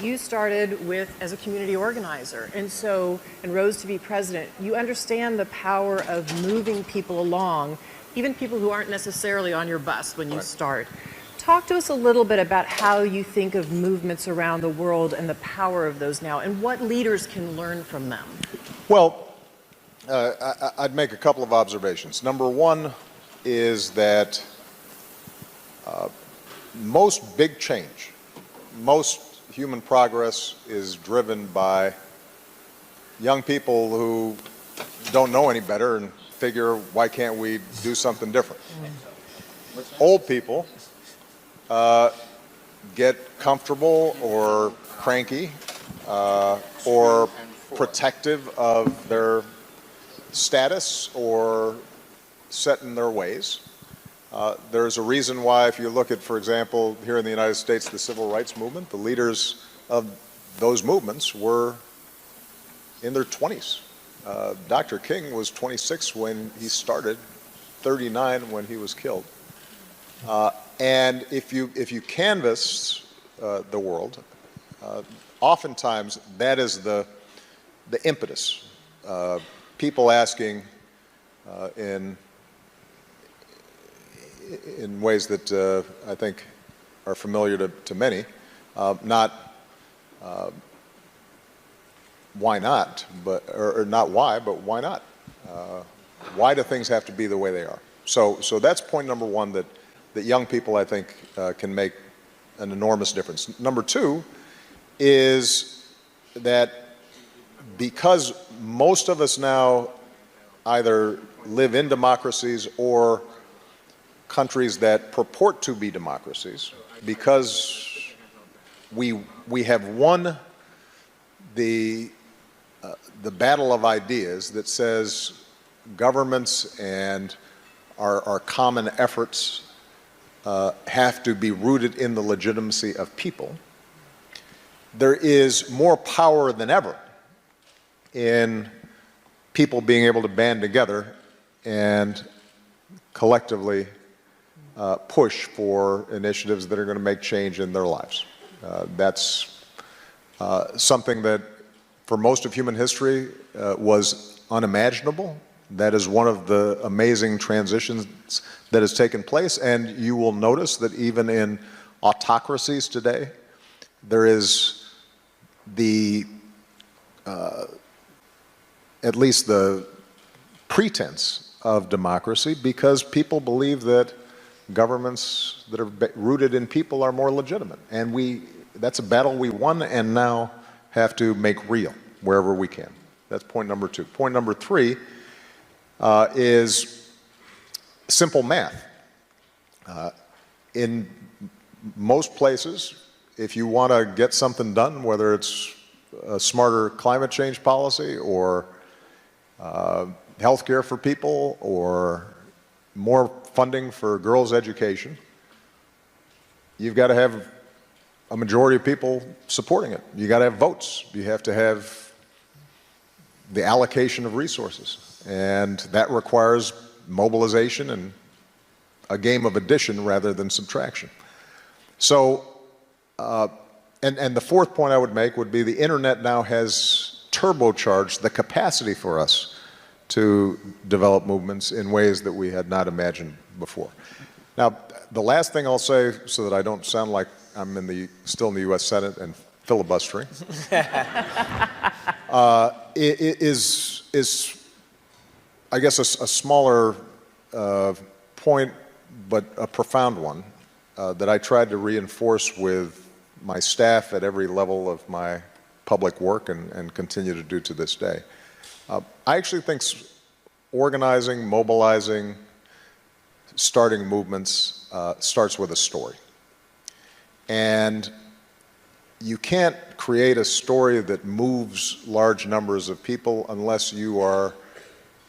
You started as a community organizer, and rose to be president. You understand the power of moving people along, even people who aren't necessarily on your bus when you start. Talk to us a little bit about how you think of movements around the world and the power of those now, and what leaders can learn from them. Well, I'd make a couple of observations. Number one is that most big change, most human progress is driven by young people who don't know any better and figure, why can't we do something different? Old people get comfortable or cranky or protective of their status or set in their ways. There's a reason why, if you look at, for example, here in the United States, the civil rights movement, the leaders of those movements were in their 20s. Dr. King was 26 when he started, 39 when he was killed. And if you canvass the world, oftentimes that is the impetus. People asking in ways that I think are familiar to many, not why not, or not why, but why not? Why do things have to be the way they are? So that's point number one, that young people, I think, can make an enormous difference. Number two is that because most of us now either live in democracies or countries that purport to be democracies, because we have won the battle of ideas that says governments and our common efforts have to be rooted in the legitimacy of people. There is more power than ever in people being able to band together and collectively push for initiatives that are going to make change in their lives. That's something that for most of human history was unimaginable. That is one of the amazing transitions that has taken place, and you will notice that even in autocracies today, there is at least the pretense of democracy, because people believe that governments that are rooted in people are more legitimate. And that's a battle we won and now have to make real wherever we can. That's point number two. Point number three is simple math. In most places, if you want to get something done, whether it's a smarter climate change policy or health care for people or more funding for girls' education, you've got to have a majority of people supporting it. You got to have votes. You have to have the allocation of resources. And that requires mobilization and a game of addition rather than subtraction. So, and the fourth point I would make would be the internet now has turbocharged the capacity for us to develop movements in ways that we had not imagined before. Now, the last thing I'll say, so that I don't sound like I'm still in the U.S. Senate and filibustering, is I guess a smaller point, but a profound one that I tried to reinforce with my staff at every level of my public work and continue to do to this day. I actually think organizing, mobilizing, starting movements starts with a story. And you can't create a story that moves large numbers of people unless you are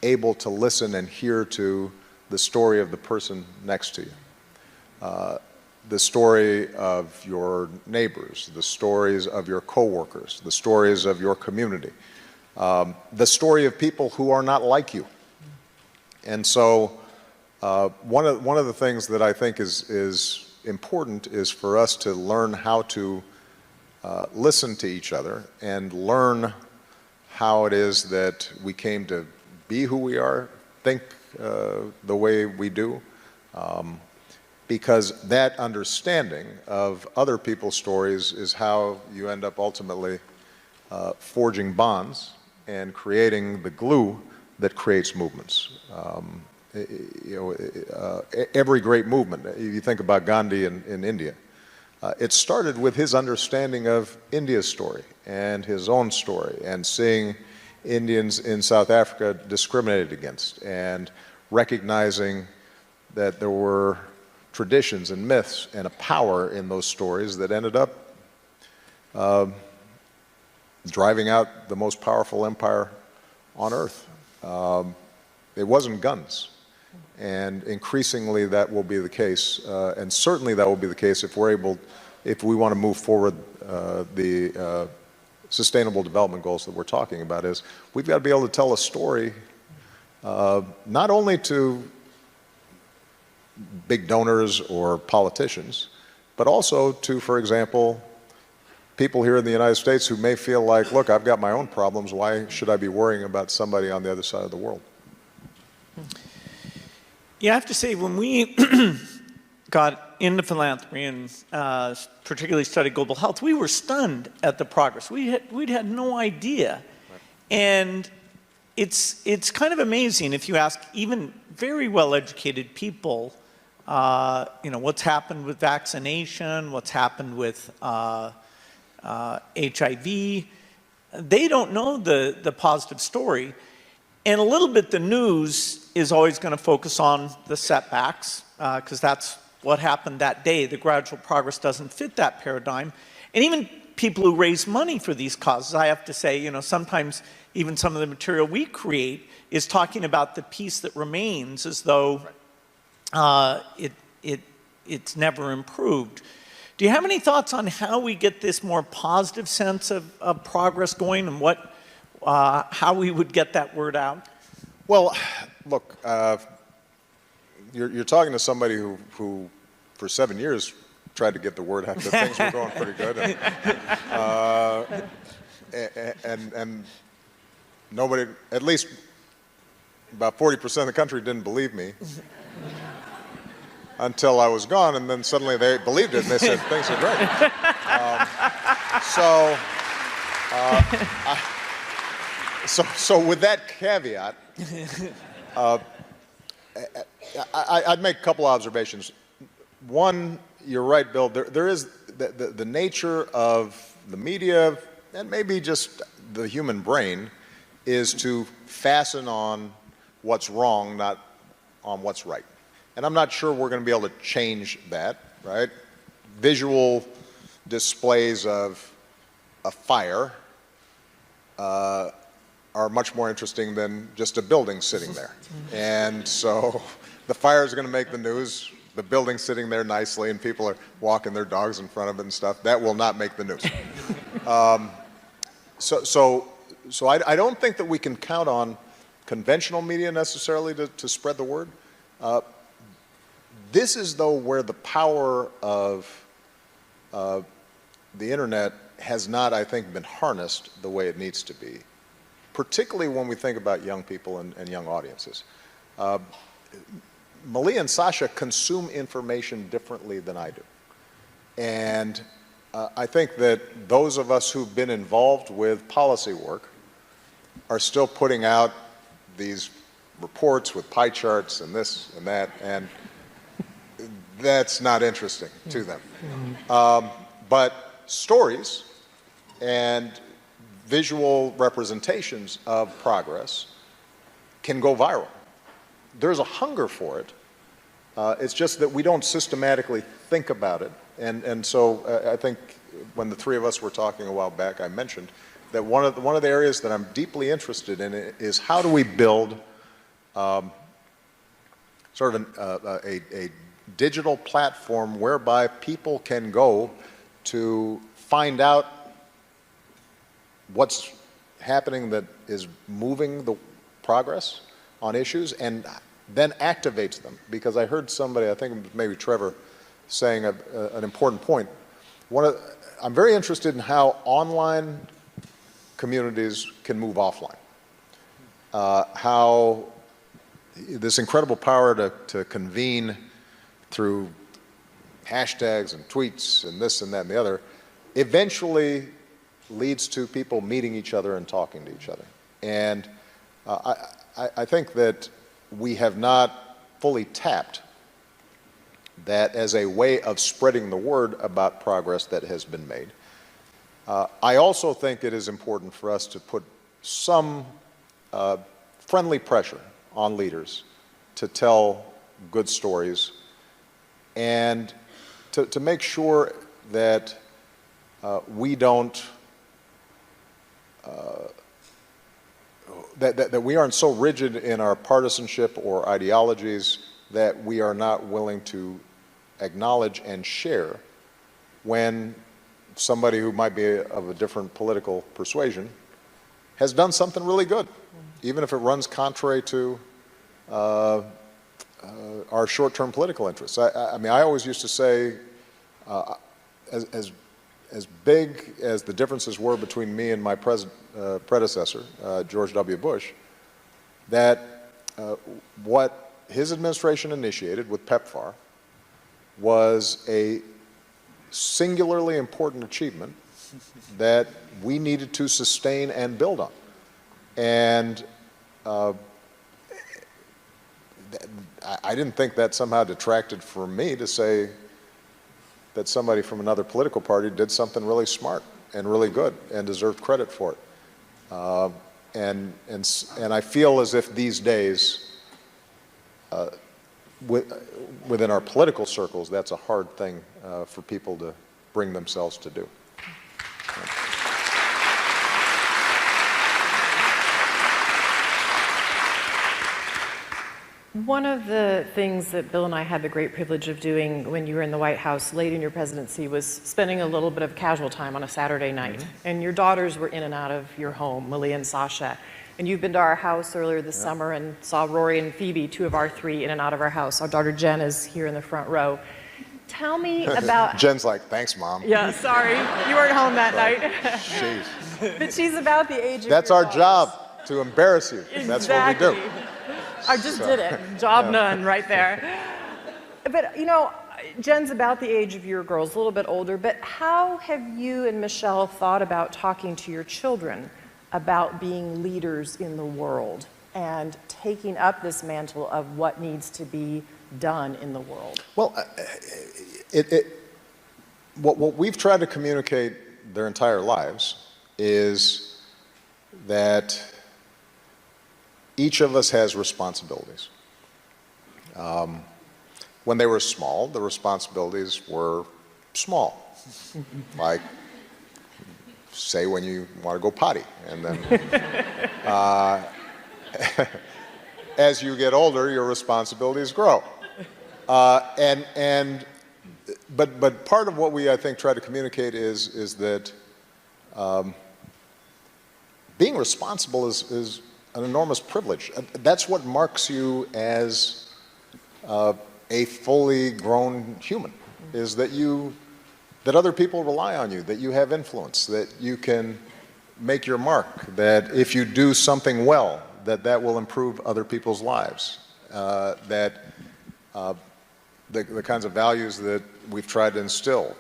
able to listen and hear to the story of the person next to you. The story of your neighbors, the stories of your coworkers, the stories of your community, the story of people who are not like you. And so one of the things that I think is important is for us to learn how to listen to each other and learn how it is that we came to be who we are, think the way we do, because that understanding of other people's stories is how you end up ultimately forging bonds and creating the glue that creates movements. Every great movement, you think about Gandhi in India, it started with his understanding of India's story and his own story, and seeing Indians in South Africa discriminated against, and recognizing that there were traditions and myths and a power in those stories that ended up driving out the most powerful empire on earth. It wasn't guns. And increasingly that will be the case, and certainly that will be the case if we want to move forward the Sustainable Development Goals that we're talking about. Is we've got to be able to tell a story not only to big donors or politicians, but also to, for example, people here in the United States who may feel like, look, I've got my own problems, why should I be worrying about somebody on the other side of the world? Yeah, I have to say, when we got into philanthropy and particularly studied global health, we were stunned at the progress. We'd had no idea. Right. And it's kind of amazing if you ask even very well-educated people, what's happened with vaccination, what's happened with HIV. They don't know the positive story. And a little bit the news is always going to focus on the setbacks, because that's what happened that day. The gradual progress doesn't fit that paradigm. And even people who raise money for these causes, I have to say, sometimes even some of the material we create is talking about the piece that remains as though it's never improved. Do you have any thoughts on how we get this more positive sense of progress going, and how we would get that word out? Well, look, you're talking to somebody who for 7 years tried to get the word out that things were going pretty good, and nobody, at least about 40% of the country, didn't believe me until I was gone, and then suddenly they believed it and they said things are great. So with that caveat, I'd make a couple observations. One, you're right, Bill, there is the nature of the media, and maybe just the human brain, is to fasten on what's wrong, not on what's right. And I'm not sure we're going to be able to change that, right? Visual displays of a fire are much more interesting than just a building sitting there. And so the fire is going to make the news. The building sitting there nicely and people are walking their dogs in front of it and stuff, that will not make the news. So I don't think that we can count on conventional media necessarily to spread the word. This is, though, where the power of the internet has not, I think, been harnessed the way it needs to be, particularly when we think about young people and young audiences. Malia and Sasha consume information differently than I do. And I think that those of us who've been involved with policy work are still putting out these reports with pie charts and this and that, and that's not interesting to them. But stories and visual representations of progress can go viral. There's a hunger for it. It's just that we don't systematically think about it. And so I think when the three of us were talking a while back, I mentioned that one of the areas that I'm deeply interested in is how do we build sort of a digital platform whereby people can go to find out what's happening that is moving the progress on issues and then activates them. Because I heard somebody, I think maybe Trevor, saying an important point. I'm very interested in how online communities can move offline. How this incredible power to convene through hashtags and tweets and this and that and the other eventually leads to people meeting each other and talking to each other. And I think that we have not fully tapped that as a way of spreading the word about progress that has been made. I also think it is important for us to put some friendly pressure on leaders to tell good stories and to make sure that we don't, that we aren't so rigid in our partisanship or ideologies that we are not willing to acknowledge and share when somebody who might be of a different political persuasion has done something really good, even if it runs contrary to our short-term political interests. I mean, I always used to say, as big as the differences were between me and my predecessor, George W. Bush, that what his administration initiated with PEPFAR was a singularly important achievement that we needed to sustain and build on. And I didn't think that somehow detracted from me to say that somebody from another political party did something really smart and really good and deserved credit for it. And I feel as if these days, within our political circles, that's a hard thing for people to bring themselves to do. One of the things that Bill and I had the great privilege of doing when you were in the White House late in your presidency was spending a little bit of casual time on a Saturday night. And your daughters were in and out of your home, Malia and Sasha. And you've been to our house earlier this summer and saw Rory and Phoebe, two of our three, in and out of our house. Our daughter Jen is here in the front row. Tell me about... Jen's like, thanks, Mom. Yeah, sorry. You weren't home that night. Jeez. But she's about the age of That's your our daughters. job, to embarrass you. That's what we do. I just did it. Job done right there. But, you know, Jen's about the age of your girls, a little bit older, but how have you and Michelle thought about talking to your children about being leaders in the world and taking up this mantle of what needs to be done in the world? Well, what we've tried to communicate their entire lives is that each of us has responsibilities. When they were small, the responsibilities were small. Like, say when you want to go potty. And then as you get older, your responsibilities grow. But part of what we, I think, try to communicate is that being responsible is an enormous privilege. That's what marks you as a fully grown human, is that other people rely on you, that you have influence, that you can make your mark, that if you do something well, that will improve other people's lives, that the kinds of values that we've tried to instill,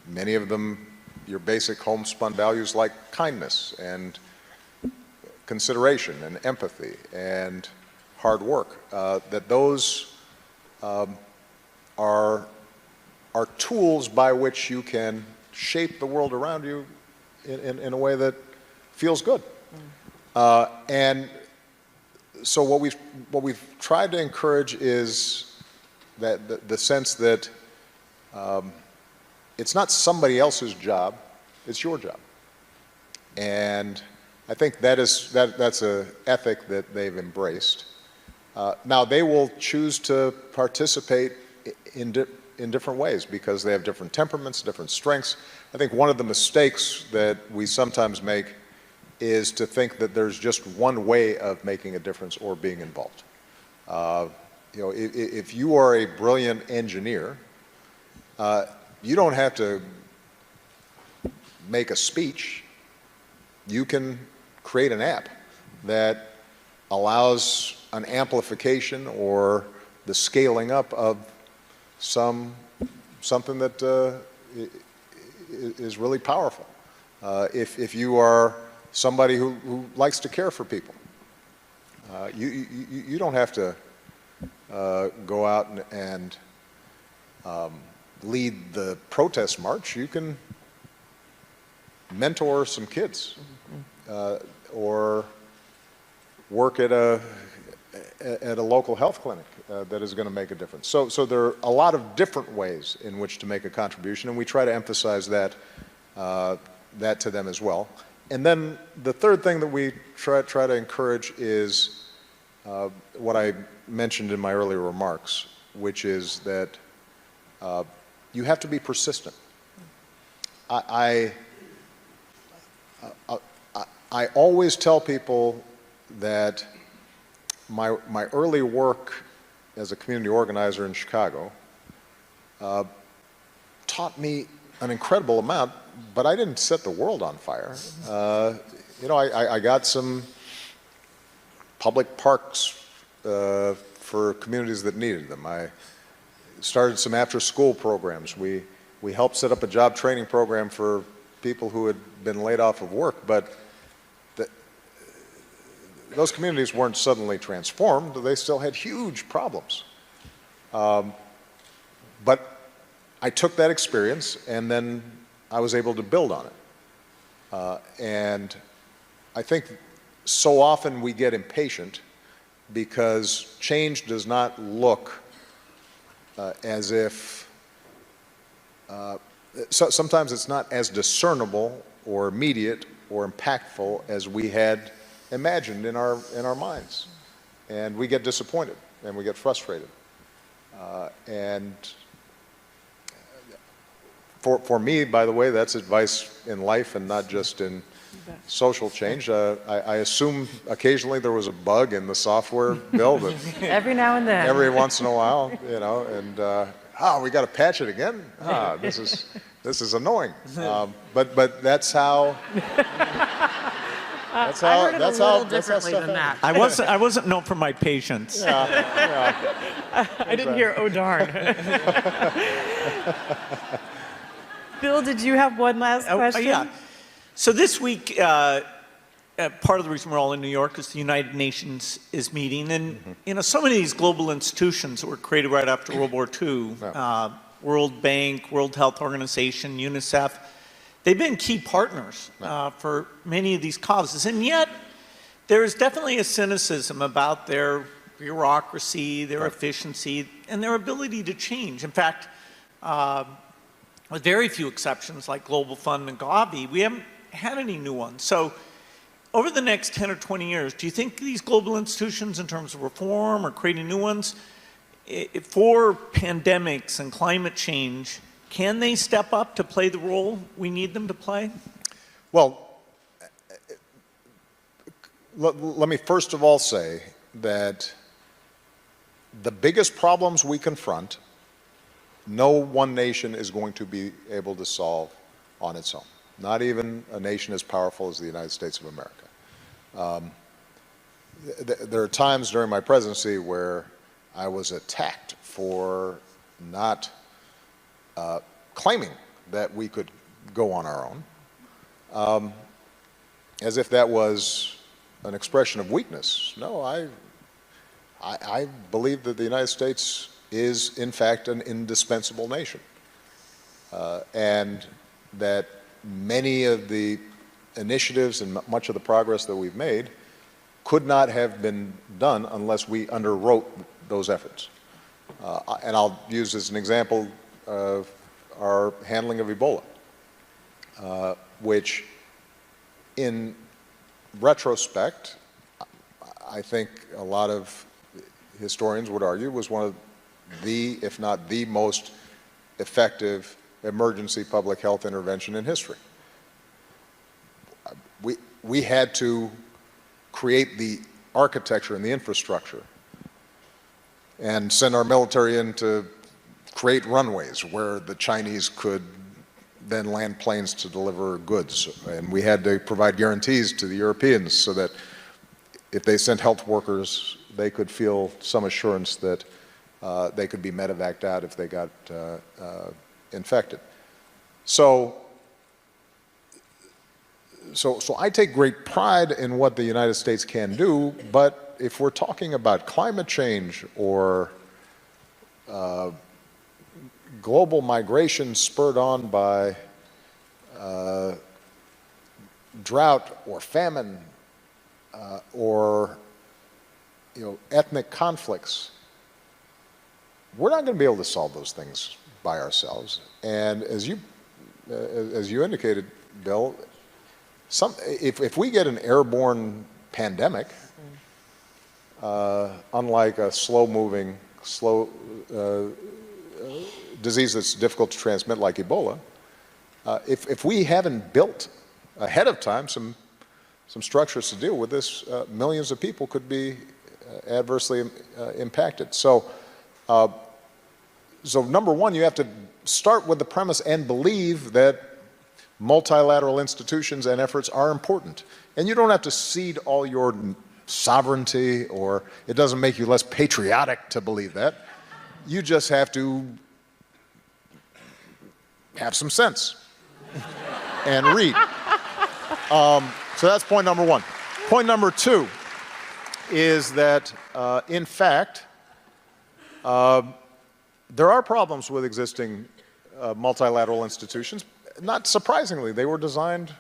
many of them your basic homespun values like kindness and consideration and empathy and hard work, that those are tools by which you can shape the world around you in a way that feels good. And so what we've tried to encourage is that the sense that it's not somebody else's job, it's your job. And I think that's an ethic that they've embraced. Now, they will choose to participate in different ways because they have different temperaments, different strengths. I think one of the mistakes that we sometimes make is to think that there's just one way of making a difference or being involved. You know, if you are a brilliant engineer, you don't have to make a speech, you can create an app that allows an amplification or the scaling up of something that is really powerful. If you are somebody who likes to care for people, you don't have to go out and lead the protest march. You can mentor some kids or work at a local health clinic that is going to make a difference. So there are a lot of different ways in which to make a contribution, and we try to emphasize that to them as well. And then the third thing that we try to encourage is what I mentioned in my earlier remarks, which is that you have to be persistent. I always tell people that my early work as a community organizer in Chicago taught me an incredible amount, but I didn't set the world on fire. You know, I got some public parks for communities that needed them. I started some after-school programs. We helped set up a job training program for people who had been laid off of work, but those communities weren't suddenly transformed. They still had huge problems. But I took that experience and then I was able to build on it. And I think so often we get impatient because change does not look as if, sometimes it's not as discernible or immediate or impactful as we had imagined in our minds, and we get disappointed and we get frustrated. And for me, by the way, that's advice in life and not just in social change. I assume occasionally there was a bug in the software build. Every now and then. Every once in a while, you know, and we got to patch it again. This is annoying. But that's how. That's how. I heard it that's a little how. That's how differently stuff than that. happens. I wasn't known for my patience. I didn't hear, oh darn. Bill, did you have one last question? Yeah. So this week, part of the reason we're all in New York is the United Nations is meeting. And, you know, so many of these global institutions that were created right after World War II, World Bank, World Health Organization, UNICEF, they've been key partners for many of these causes. And yet, there is definitely a cynicism about their bureaucracy, their efficiency, and their ability to change. In fact, with very few exceptions like Global Fund and Gavi, we haven't had any new ones. So over the next 10 or 20 years, do you think these global institutions in terms of reform or creating new ones, for pandemics and climate change, can they step up to play the role we need them to play? Well, let me first of all say that the biggest problems we confront, no one nation is going to be able to solve on its own, not even a nation as powerful as the United States of America. There are times during my presidency where I was attacked for not claiming that we could go on our own, as if that was an expression of weakness. No, I believe that the United States is in fact an indispensable nation, and that many of the initiatives and much of the progress that we've made could not have been done unless we underwrote those efforts. And I'll use as an example of our handling of Ebola, which in retrospect, I think a lot of historians would argue was one of the, if not the most effective emergency public health intervention in history. We had to create the architecture and the infrastructure and send our military in to create runways where the Chinese could then land planes to deliver goods. And we had to provide guarantees to the Europeans so that if they sent health workers, they could feel some assurance that they could be medevaced out if they got infected. So I take great pride in what the United States can do, but if we're talking about climate change or global migration spurred on by drought or famine or ethnic conflicts, we're not going to be able to solve those things by ourselves. And as you indicated, Bill, if we get an airborne pandemic, unlike a slow-moving, disease that's difficult to transmit like Ebola, if we haven't built ahead of time some structures to deal with this, millions of people could be adversely impacted. So number one, you have to start with the premise and believe that multilateral institutions and efforts are important. And you don't have to cede all your sovereignty, or it doesn't make you less patriotic to believe that. You just have to have some sense and read. So that's point number one. Point number two is that, in fact, there are problems with existing multilateral institutions. Not surprisingly, they were designed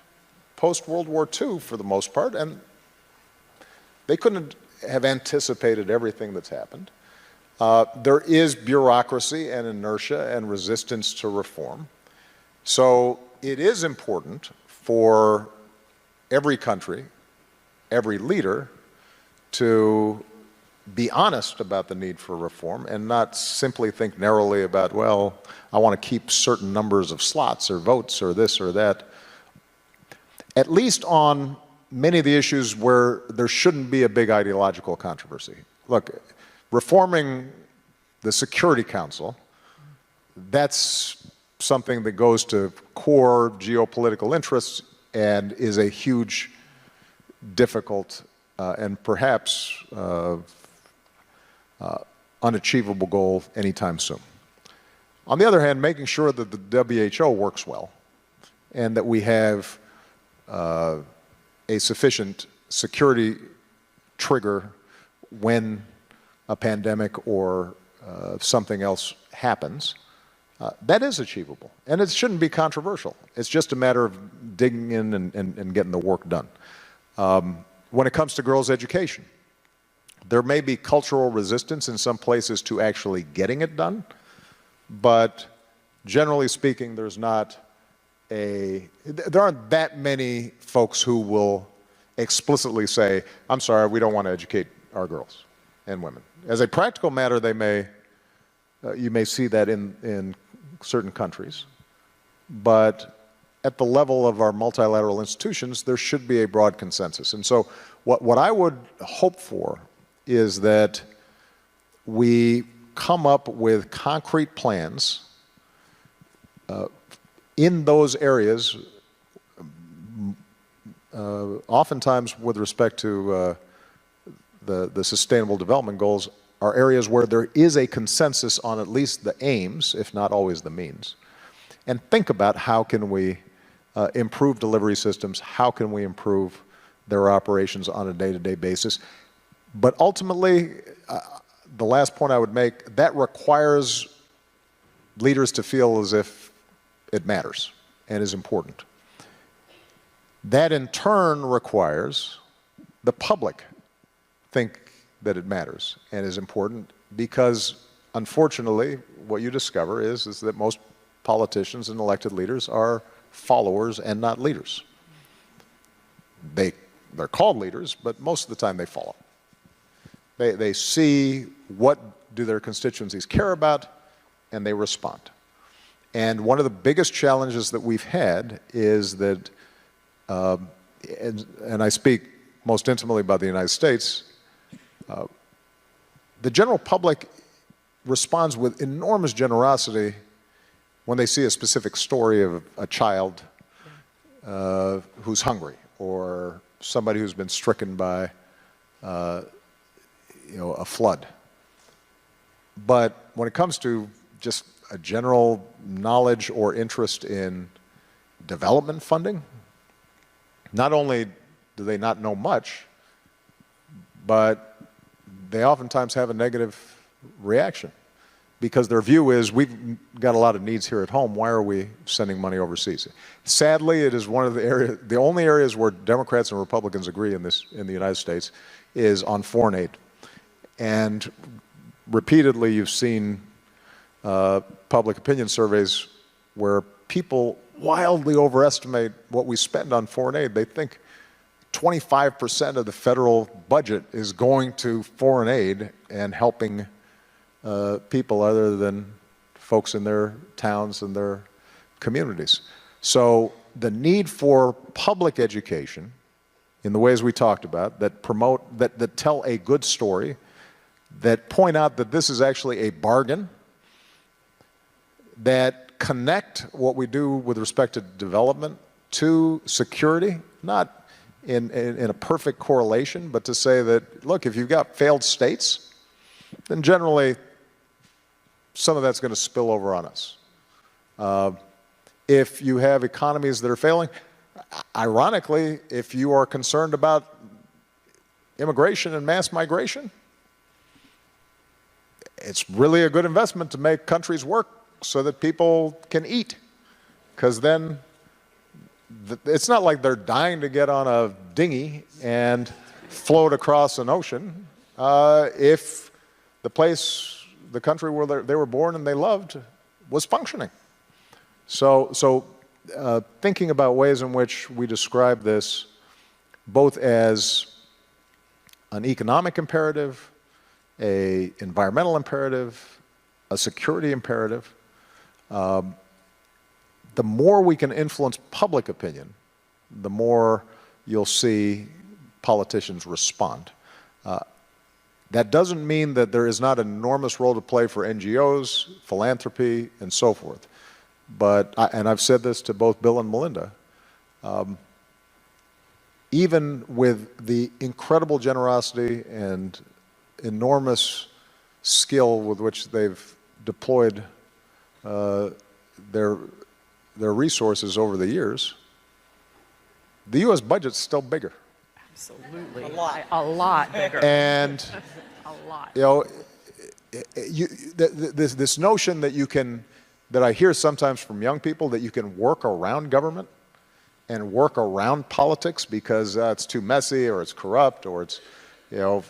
post-World War II for the most part, and they couldn't have anticipated everything that's happened. There is bureaucracy and inertia and resistance to reform. So it is important for every country, every leader, to be honest about the need for reform and not simply think narrowly about, well, I want to keep certain numbers of slots or votes or this or that. At least on many of the issues where there shouldn't be a big ideological controversy. Look, reforming the Security Council, that's something that goes to core geopolitical interests and is a huge, difficult, and perhaps unachievable goal anytime soon. On the other hand, making sure that the WHO works well and that we have a sufficient security trigger when a pandemic or something else happens, that is achievable. And it shouldn't be controversial. It's just a matter of digging in and getting the work done. When it comes to girls' education, there may be cultural resistance in some places to actually getting it done, but generally speaking, there aren't that many folks who will explicitly say, I'm sorry, we don't want to educate our girls and women. As a practical matter, you may see that in certain countries, but at the level of our multilateral institutions, there should be a broad consensus. And so what I would hope for is that we come up with concrete plans in those areas, oftentimes with respect to the Sustainable Development Goals, are areas where there is a consensus on at least the aims, if not always the means. And think about how can we improve delivery systems, how can we improve their operations on a day-to-day basis. But ultimately, the last point I would make, that requires leaders to feel as if it matters and is important. That in turn requires the public think that it matters and is important, because unfortunately what you discover is that most politicians and elected leaders are followers and not leaders. They're called leaders, but most of the time they follow. They see what do their constituencies care about, and they respond. And one of the biggest challenges that we've had is that, and I speak most intimately about the United States, the general public responds with enormous generosity when they see a specific story of a child who's hungry, or somebody who's been stricken by a flood. But when it comes to just a general knowledge or interest in development funding, not only do they not know much, but they oftentimes have a negative reaction, because their view is, we've got a lot of needs here at home, why are we sending money overseas? Sadly, it is one of the only areas where Democrats and Republicans agree in the United States is on foreign aid. And repeatedly you've seen public opinion surveys where people wildly overestimate what we spend on foreign aid. They think 25% of the federal budget is going to foreign aid and helping people other than folks in their towns and their communities. So the need for public education in the ways we talked about, that promote, that tell a good story, that point out that this is actually a bargain, that connect what we do with respect to development to security, not in a perfect correlation, but to say that, look, if you've got failed states, then generally some of that's going to spill over on us. If you have economies that are failing, ironically, if you are concerned about immigration and mass migration, it's really a good investment to make countries work so that people can eat, because then it's not like they're dying to get on a dinghy and float across an ocean. If the country where they were born and they loved was functioning. So thinking about ways in which we describe this both as an economic imperative, an environmental imperative, a security imperative, the more we can influence public opinion, the more you'll see politicians respond. That doesn't mean that there is not an enormous role to play for NGOs, philanthropy, and so forth. But, and I've said this to both Bill and Melinda, even with the incredible generosity and enormous skill with which they've deployed their resources over the years, the U.S. budget's still bigger. Absolutely. A lot bigger. And, a lot. you know, this notion that you can, that I hear sometimes from young people, that you can work around government and work around politics because it's too messy, or it's corrupt, or it's, you know,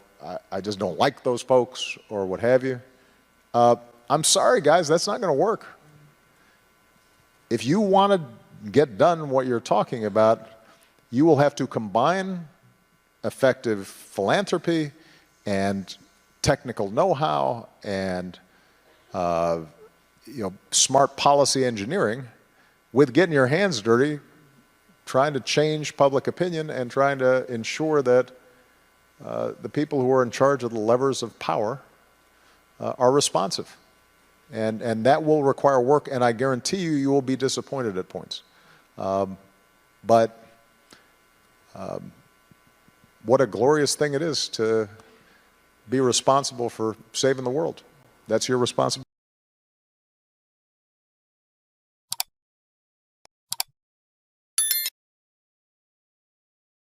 I just don't like those folks, or what have you. I'm sorry, guys, that's not going to work. If you want to get done what you're talking about, you will have to combine effective philanthropy and technical know-how and smart policy engineering with getting your hands dirty, trying to change public opinion and trying to ensure that the people who are in charge of the levers of power are responsive. And that will require work, and I guarantee you, you will be disappointed at points. But what a glorious thing it is to be responsible for saving the world. That's your responsibility.